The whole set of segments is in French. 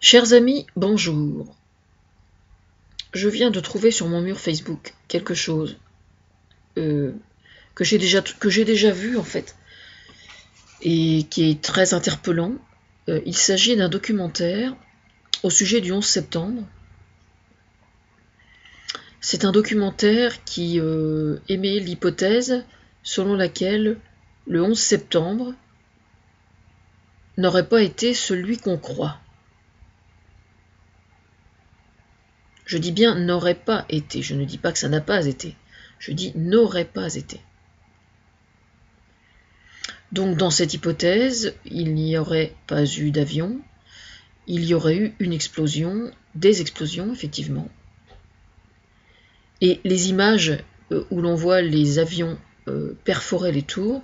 Chers amis, bonjour. Je viens de trouver sur mon mur Facebook quelque chose que j'ai déjà vu en fait et qui est très interpellant. Il s'agit d'un documentaire au sujet du 11 septembre. C'est un documentaire qui émet l'hypothèse selon laquelle le 11 septembre n'aurait pas été celui qu'on croit. Je dis bien n'aurait pas été, je ne dis pas que ça n'a pas été, je dis n'aurait pas été. Donc dans cette hypothèse, il n'y aurait pas eu d'avion, il y aurait eu une explosion, des explosions effectivement. Et les images où l'on voit les avions perforer les tours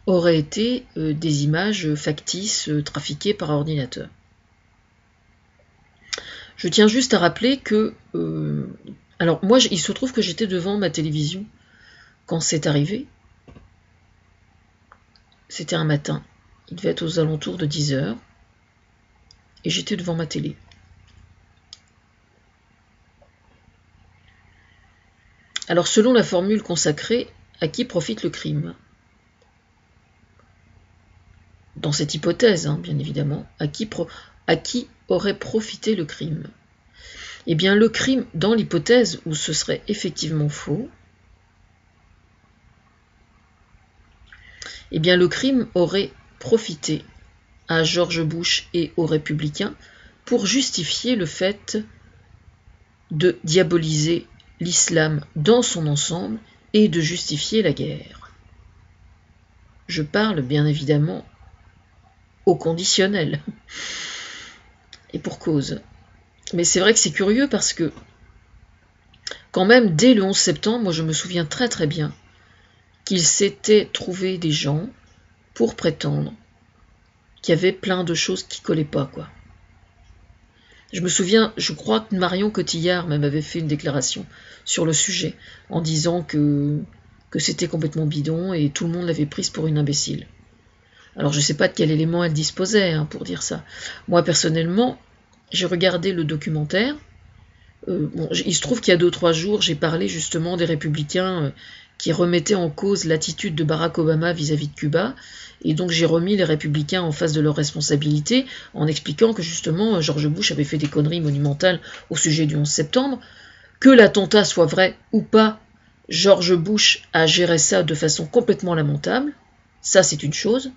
auraient été des images factices trafiquées par ordinateur. Je tiens juste à rappeler que... alors moi, il se trouve que j'étais devant ma télévision quand c'est arrivé. C'était un matin, il devait être aux alentours de 10h, et j'étais devant ma télé. Alors selon la formule consacrée, à qui profite le crime? Dans cette hypothèse, bien évidemment, à qui aurait profité le crime? Eh bien le crime, dans l'hypothèse où ce serait effectivement faux, eh bien le crime aurait profité à George Bush et aux républicains pour justifier le fait de diaboliser l'islam dans son ensemble et de justifier la guerre. Je parle bien évidemment au conditionnel. Et pour cause. Mais c'est vrai que c'est curieux parce que quand même dès le 11 septembre, moi je me souviens très très bien qu'il s'était trouvé des gens pour prétendre qu'il y avait plein de choses qui collaient pas, quoi. Je me souviens, je crois que Marion Cotillard même avait fait une déclaration sur le sujet en disant que c'était complètement bidon et tout le monde l'avait prise pour une imbécile. Alors je ne sais pas de quel élément elle disposait pour dire ça. Moi personnellement, j'ai regardé le documentaire. Il se trouve qu'il y a 2-3 jours, j'ai parlé justement des républicains qui remettaient en cause l'attitude de Barack Obama vis-à-vis de Cuba. Et donc j'ai remis les républicains en face de leurs responsabilités en expliquant que justement George Bush avait fait des conneries monumentales au sujet du 11 septembre. Que l'attentat soit vrai ou pas, George Bush a géré ça de façon complètement lamentable. Ça c'est une chose.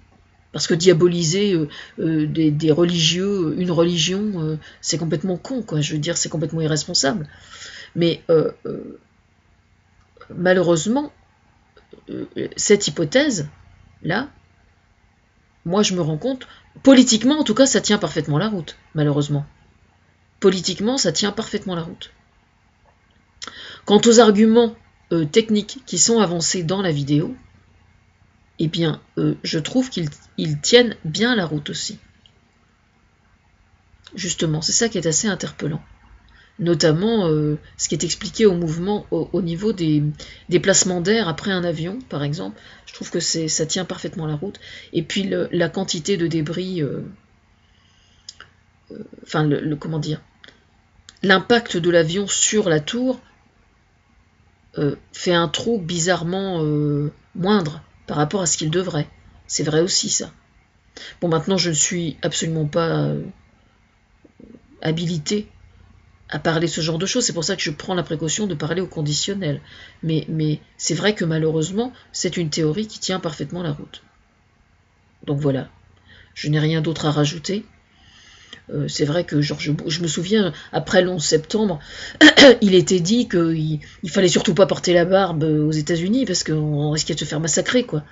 Parce que diaboliser des religieux, une religion, c'est complètement con, quoi. Je veux dire, c'est complètement irresponsable. Mais malheureusement, cette hypothèse-là, moi je me rends compte, politiquement en tout cas, ça tient parfaitement la route, malheureusement. Politiquement, ça tient parfaitement la route. Quant aux arguments techniques qui sont avancés dans la vidéo, eh bien, je trouve qu'ils tiennent bien la route aussi. Justement, c'est ça qui est assez interpellant. Notamment ce qui est expliqué au mouvement au niveau des placements d'air après un avion, par exemple. Je trouve que ça tient parfaitement la route. Et puis la quantité de débris, enfin, comment dire, l'impact de l'avion sur la tour fait un trou bizarrement moindre par rapport à ce qu'il devrait. C'est vrai aussi, ça. Bon, maintenant, je ne suis absolument pas habilitée à parler ce genre de choses. C'est pour ça que je prends la précaution de parler au conditionnel. Mais c'est vrai que malheureusement, c'est une théorie qui tient parfaitement la route. Donc voilà, je n'ai rien d'autre à rajouter. C'est vrai que George Bush, je me souviens, après le 11 septembre, il était dit qu'il fallait surtout pas porter la barbe aux États-Unis parce qu'on risquait de se faire massacrer, quoi.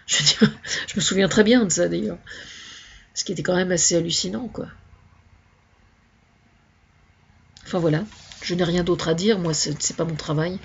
Je me souviens très bien de ça, d'ailleurs. Ce qui était quand même assez hallucinant, quoi. Enfin voilà, je n'ai rien d'autre à dire, moi c'est pas mon travail.